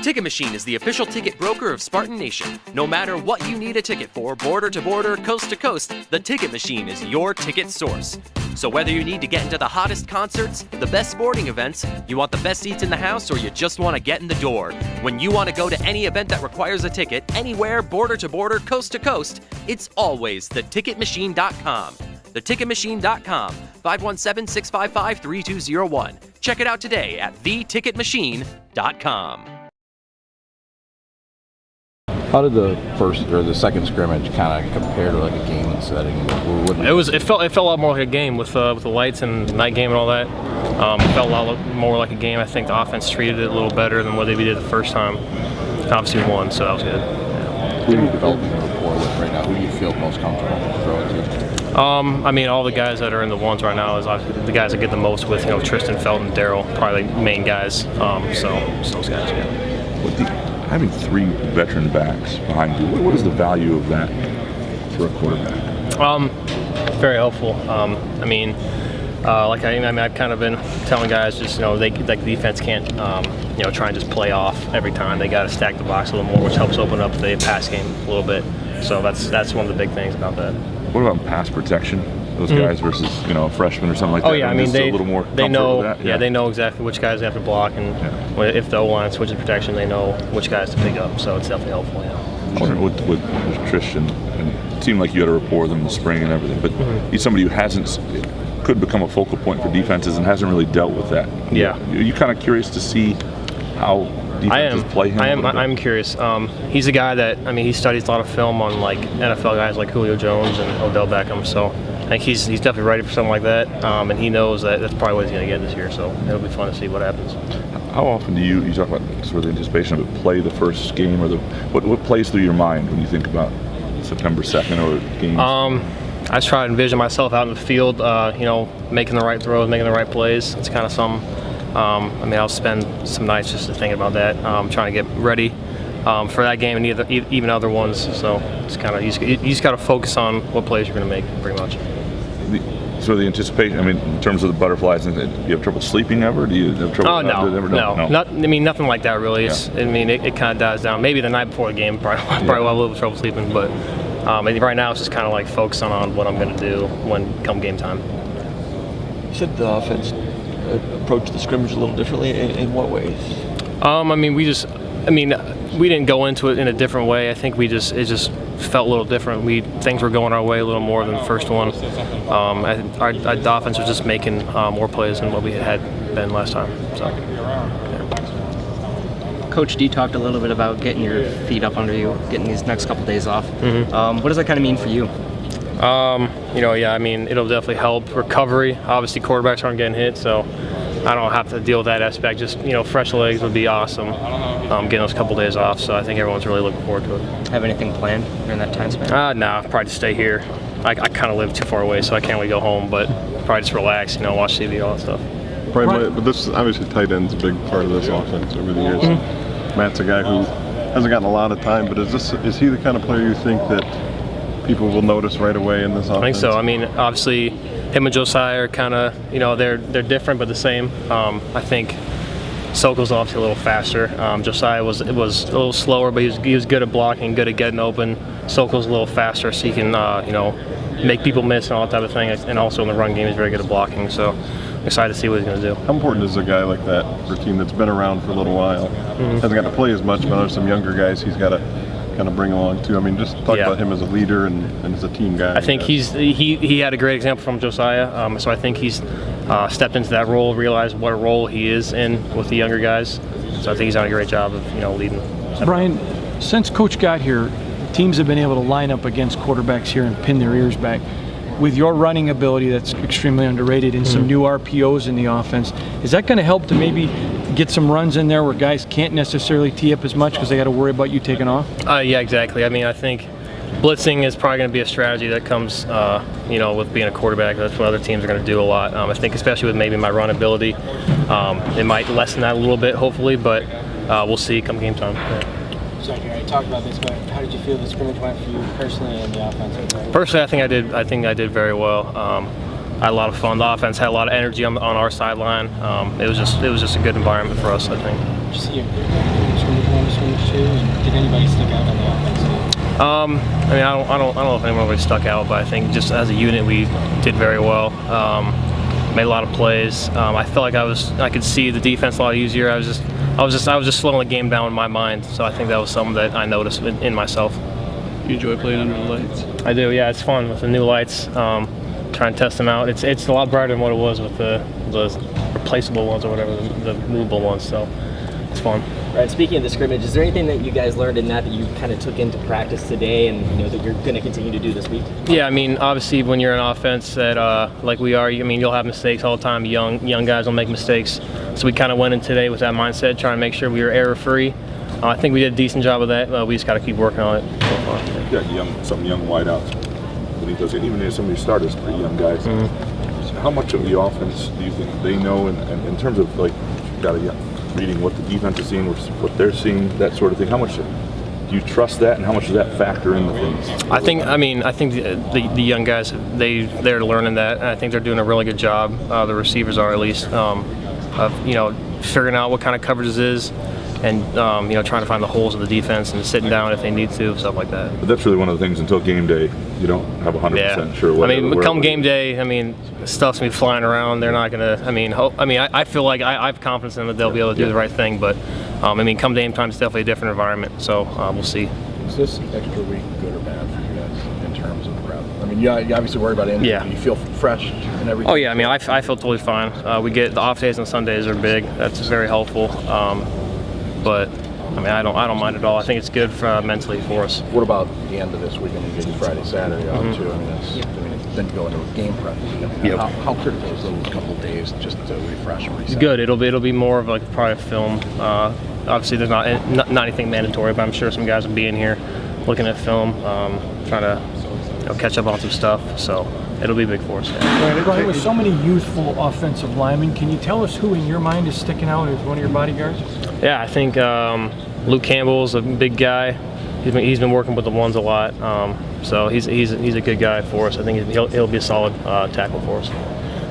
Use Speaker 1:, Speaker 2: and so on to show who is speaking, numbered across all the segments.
Speaker 1: Ticket Machine is the official ticket broker of Spartan Nation. No matter what you need a ticket for, border to border, coast to coast, the Ticket Machine is your ticket source. So whether you need to get into the hottest concerts, the best sporting events, you want the best seats in the house, or you just want to get in the door, when you want to go to any event that requires a ticket, anywhere, border to border, coast to coast, it's always theticketmachine.com. Theticketmachine.com, 517-655-3201. Check it out today at theticketmachine.com.
Speaker 2: How did the first or the second scrimmage kind of compare to like a game setting?
Speaker 3: It felt a lot more like a game with the lights and night game and all that. It felt a lot more like a game. I think the offense treated it a little better than what they did the first time. Obviously won, so that was good.
Speaker 2: Who are you developing a rapport with right now? Who do you feel most comfortable throwing to?
Speaker 3: I mean, all the guys that are in the ones right now is obviously the guys I get the most with. You know, Tristan, Felton, Daryl, probably the main guys. So those guys, yeah.
Speaker 4: Having three veteran backs behind you, what is the value of that for a quarterback?
Speaker 3: Very helpful. I've kind of been telling guys just, you know, the defense can't, try and just play off every time. They got to stack the box a little more, which helps open up the pass game a little bit. So that's one of the big things about that.
Speaker 4: What about pass protection? Those guys versus, a freshman or something like that.
Speaker 3: Oh yeah, I mean
Speaker 4: they a little more
Speaker 3: know.
Speaker 4: With that?
Speaker 3: Yeah, they know exactly which guys they have to block, and if the O-line switches protection, they know which guys to pick up. So it's definitely helpful. Yeah.
Speaker 4: I wonder with Tristan, and it seemed like you had a rapport with him in the spring and everything, but he's somebody who could become a focal point for defenses and hasn't really dealt with that.
Speaker 3: Yeah.
Speaker 4: Are you kind of curious to see how defenses play him?
Speaker 3: I'm curious. He's a guy that he studies a lot of film on like NFL guys like Julio Jones and Odell Beckham. So I think he's definitely ready for something like that, and he knows that that's probably what he's going to get this year. So it'll be fun to see what happens.
Speaker 4: How often do you talk about sort of the anticipation of it, play the first game, or what plays through your mind when you think about September 2nd or games?
Speaker 3: I just try to envision myself out in the field, making the right throws, making the right plays. It's kind of some. I'll spend some nights just thinking about that, trying to get ready for that game and even other ones. So it's kind of you just got to focus on what plays you're going to make, pretty much.
Speaker 4: So the anticipation, in terms of the butterflies, do you have trouble sleeping ever? Do you have trouble?
Speaker 3: Oh no. Nothing like that really. It kind of dies down. Maybe the night before the game, probably will have a little trouble sleeping, but right now it's just kind of like focusing on what I'm going to do come game time.
Speaker 5: You said the offense approached the scrimmage a little differently. In what ways?
Speaker 3: We didn't go into it in a different way. I think it just felt a little different. Things were going our way a little more than the first one. Our offense was just making more plays than what we had been last time. So.
Speaker 6: Coach D talked a little bit about getting your feet up under you, getting these next couple days off. What does that kind of mean for you?
Speaker 3: It'll definitely help recovery. Obviously, quarterbacks aren't getting hit, so I don't have to deal with that aspect. Just, fresh legs would be awesome, getting those couple days off. So I think everyone's really looking forward to it.
Speaker 6: Have anything planned during that time span?
Speaker 3: No, probably just stay here. I kind of live too far away, so I can't really go home, but probably just relax, watch TV, all that stuff.
Speaker 7: Right, but this obviously tight end's a big part of this offense over the years. Matt's a guy who hasn't gotten a lot of time, but is he the kind of player you think that people will notice right away in this offense?
Speaker 3: I think so. Obviously, him and Josiah are kind of, they're different but the same. I think Sokol's obviously a little faster. Josiah was a little slower, but he was good at blocking, good at getting open. Sokol's a little faster, so he can, make people miss and all that type of thing. And also in the run game, he's very good at blocking. So I'm excited to see what he's going to do.
Speaker 7: How important is a guy like that for a team that's been around for a little while? Hasn't got to play as much, but there's some younger guys he's got to kind of bring along too. Just talk about him as a leader and as a team guy.
Speaker 3: I think he had a great example from Josiah, so I think he's stepped into that role, realized what a role he is in with the younger guys. So I think he's done a great job of leading.
Speaker 8: Brian, since Coach got here, teams have been able to line up against quarterbacks here and pin their ears back. With your running ability that's extremely underrated and some new RPOs in the offense, is that going to help to maybe get some runs in there where guys can't necessarily tee up as much because they got to worry about you taking off?
Speaker 3: Yeah, exactly. I think blitzing is probably going to be a strategy that comes, with being a quarterback. That's what other teams are going to do a lot. I think especially with maybe my run ability, it might lessen that a little bit, hopefully, but we'll see come game time. Yeah.
Speaker 9: Sorry, you already talked about this, but how did you feel the scrimmage went for you personally and the offense?
Speaker 3: Personally, I think I did very well. I had a lot of fun. The offense had a lot of energy on our sideline. It was just a good environment for us, I think.
Speaker 9: Did you see your scrimmage Did anybody stick out on the offense?
Speaker 3: I mean, I don't know if anyone really stuck out, but I think just as a unit we did very well. Made a lot of plays. I felt like I could see the defense a lot easier. I was just slowing the game down in my mind. So I think that was something that I noticed in myself.
Speaker 10: You enjoy playing under the lights?
Speaker 3: I do. Yeah, it's fun with the new lights. Trying to test them out. It's a lot brighter than what it was with the replaceable ones or whatever, the movable ones. So it's fun.
Speaker 11: Right. Speaking of the scrimmage, is there anything that you guys learned in that you kind of took into practice today, and that you're going to continue to do this week?
Speaker 3: Yeah, I mean, obviously, when you're an offense that like we are, I mean, you'll have mistakes all the time. Young guys will make mistakes, so we kind of went in today with that mindset, trying to make sure we were error-free. I think we did a decent job of that. We just got to keep working on it so far.
Speaker 4: Yeah, some young wideouts beneath us, and even some of your starters, pretty young guys. How much of the offense do you think they know, in terms of like, reading what the defense is seeing, what they're seeing, that sort of thing? How much do you trust that, and how much does that factor into things?
Speaker 3: I think the young guys, they're learning that, and I think they're doing a really good job. The receivers are, at least, of figuring out what kind of coverages is, and trying to find the holes of the defense and sitting down if they need to, stuff like that.
Speaker 4: But that's really one of the things. Until game day, you don't have 100% sure.
Speaker 3: Come game day, I mean, stuff's gonna be flying around. They're not gonna. I feel like I have confidence in them that they'll be able to do the right thing. But come game time, it's definitely a different environment. So we'll see.
Speaker 2: Is this extra week good or bad for you guys in terms of prep? I mean, you obviously worry about injury.
Speaker 3: Yeah.
Speaker 2: You feel fresh and everything.
Speaker 3: Oh yeah, I mean, I feel totally fine. We get the off days and Sundays are big. That's very helpful. But I mean, I don't mind at all. I think it's good mentally for us.
Speaker 2: What about the end of this week? I mean, you get Friday, Saturday off too. I mean, then you go into a game prep. How critical is those couple of days just to refresh and reset?
Speaker 3: Good. It'll be more of like probably a film. Obviously, there's not anything mandatory, but I'm sure some guys will be in here looking at film, trying to catch up on some stuff. So it'll be big for us.
Speaker 8: Right. Brian, with so many youthful offensive linemen, can you tell us who in your mind is sticking out as one of your bodyguards?
Speaker 3: Yeah, I think Luke Campbell's a big guy. He's been working with the ones a lot, so he's a good guy for us. I think he'll be a solid tackle for us.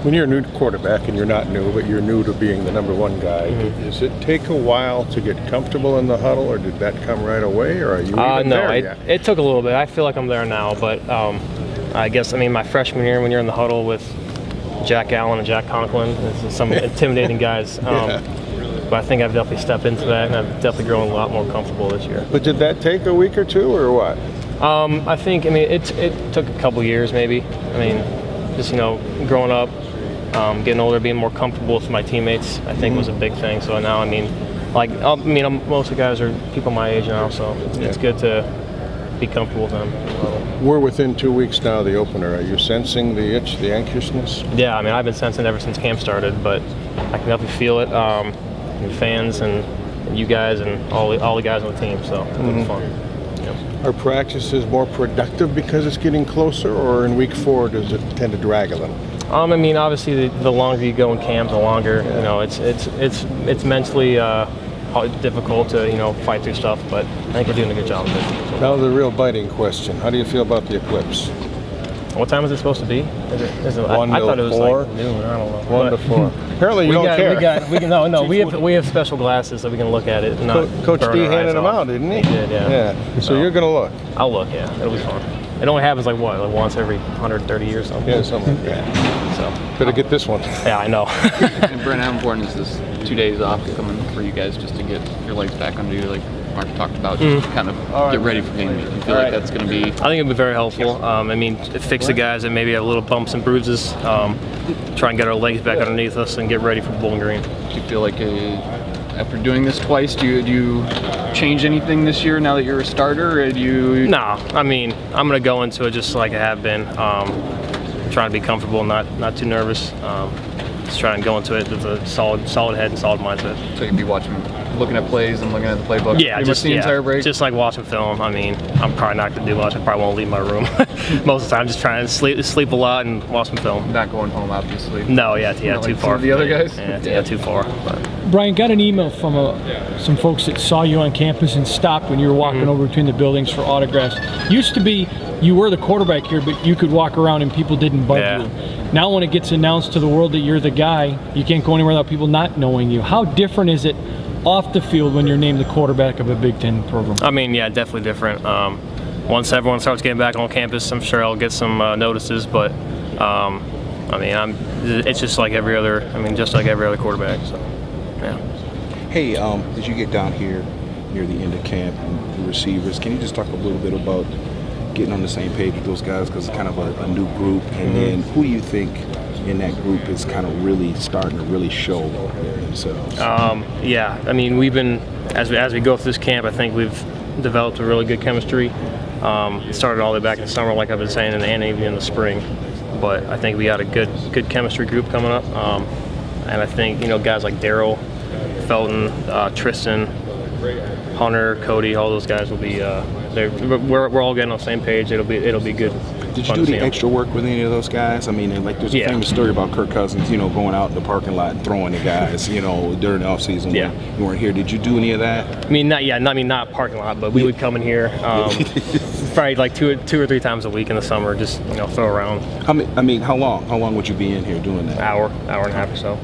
Speaker 7: When you're a new quarterback, and you're not new, but you're new to being the number one guy, does it take a while to get comfortable in the huddle, or did that come right away, or are you even there yet?
Speaker 3: It took a little bit. I feel like I'm there now, but I guess, my freshman year when you're in the huddle with Jack Allen and Jack Conklin, some intimidating guys. But I think I've definitely stepped into that, and I've definitely grown a lot more comfortable this year.
Speaker 7: But did that take a week or two, or what?
Speaker 3: I think, it took a couple years maybe. Just, growing up, getting older, being more comfortable with my teammates, I think was a big thing. So now, most of the guys are people my age now, so it's good to be comfortable with them.
Speaker 7: We're within 2 weeks now of the opener. Are you sensing the itch, the anxiousness?
Speaker 3: Yeah, I've been sensing it ever since camp started, but I can definitely feel it. Fans and you guys and all the guys on the team, so it's fun. Yep.
Speaker 7: Are practices more productive because it's getting closer, or in week 4 does it tend to drag a little?
Speaker 3: Obviously the longer you go in camp, the longer it's mentally difficult to fight through stuff, but I think we're doing a good job of it. So.
Speaker 7: Now the real biting question: how do you feel about the eclipse?
Speaker 3: What time is it supposed to be? Is it
Speaker 7: 1
Speaker 3: I thought it
Speaker 7: to
Speaker 3: was
Speaker 7: 4.
Speaker 3: like noon. I don't know.
Speaker 7: 1 to 4. Apparently you don't care.
Speaker 3: We have special glasses so we can look at it. And not
Speaker 7: Coach
Speaker 3: burn
Speaker 7: D
Speaker 3: our
Speaker 7: handed
Speaker 3: eyes
Speaker 7: them
Speaker 3: off.
Speaker 7: out, didn't he?
Speaker 3: He did, yeah.
Speaker 7: Yeah. So you're gonna look.
Speaker 3: I'll look. Yeah, it'll be fun. It only happens like once every 130 years or something.
Speaker 7: Yeah, something like that.
Speaker 3: So
Speaker 7: better get this one.
Speaker 3: Yeah, I know.
Speaker 10: And Brent, how important is this 2 days off coming for you guys just to get your legs back under you, like Mark talked about, just to kind of get ready for games? Do you feel like that's going to be?
Speaker 3: I think it'll be very helpful. Fix the guys that maybe have little bumps and bruises. Try and get our legs back underneath us and get ready for Bowling Green.
Speaker 10: Do you feel like after doing this twice, do you change anything this year now that you're a starter? Or do you?
Speaker 3: No, I'm going to go into it just like I have been. Trying to be comfortable, not too nervous. Just trying to go into it with a solid head and solid mindset.
Speaker 10: So you'd be looking at plays and looking at the playbook.
Speaker 3: Yeah, just the entire break. Just like watching film. I'm probably not gonna do much. I probably won't leave my room most of the time. Just trying to sleep a lot and watch some film.
Speaker 10: Not going home, obviously.
Speaker 3: No, too far.
Speaker 10: The other guys.
Speaker 3: Yeah, too far. But.
Speaker 8: Brian, got an email from some folks that saw you on campus and stopped when you were walking over between the buildings for autographs. Used to be you were the quarterback here, but you could walk around and people didn't bug you. Now when it gets announced to the world that you're the guy, you can't go anywhere without people not knowing you. How different is it off the field when you're named the quarterback of a Big Ten program?
Speaker 3: I mean, yeah, definitely different. Once everyone starts getting back on campus, I'm sure I'll get some notices, but I mean, it's just like every other. I mean, just like every other quarterback. So, yeah.
Speaker 2: Hey, as you get down here near the end of camp, and the receivers, can you just talk a little bit about getting on the same page with those guys, because it's kind of a new group, and then who do you think in that group is kind of really starting to really show themselves?
Speaker 3: Yeah, I mean, we've been as we go through this camp, I think we've developed a really good chemistry. It started all the way back in the summer, like I've been saying, and even in the spring. But I think we got a good chemistry group coming up, and I think guys like Daryl, Felton, Tristan, Hunter, Cody, all those guys will be. We're all getting on the same page. It'll be good.
Speaker 2: Did you do the extra work with any of those guys? I mean, like there's a famous story about Kirk Cousins, going out in the parking lot and throwing the guys, during the offseason when you weren't here. Did you do any of that?
Speaker 3: I mean, not parking lot, but we would come in here probably like two or three times a week in the summer, just throw around.
Speaker 2: I mean, how long? How long would you be in here doing that?
Speaker 3: Hour and a half or so.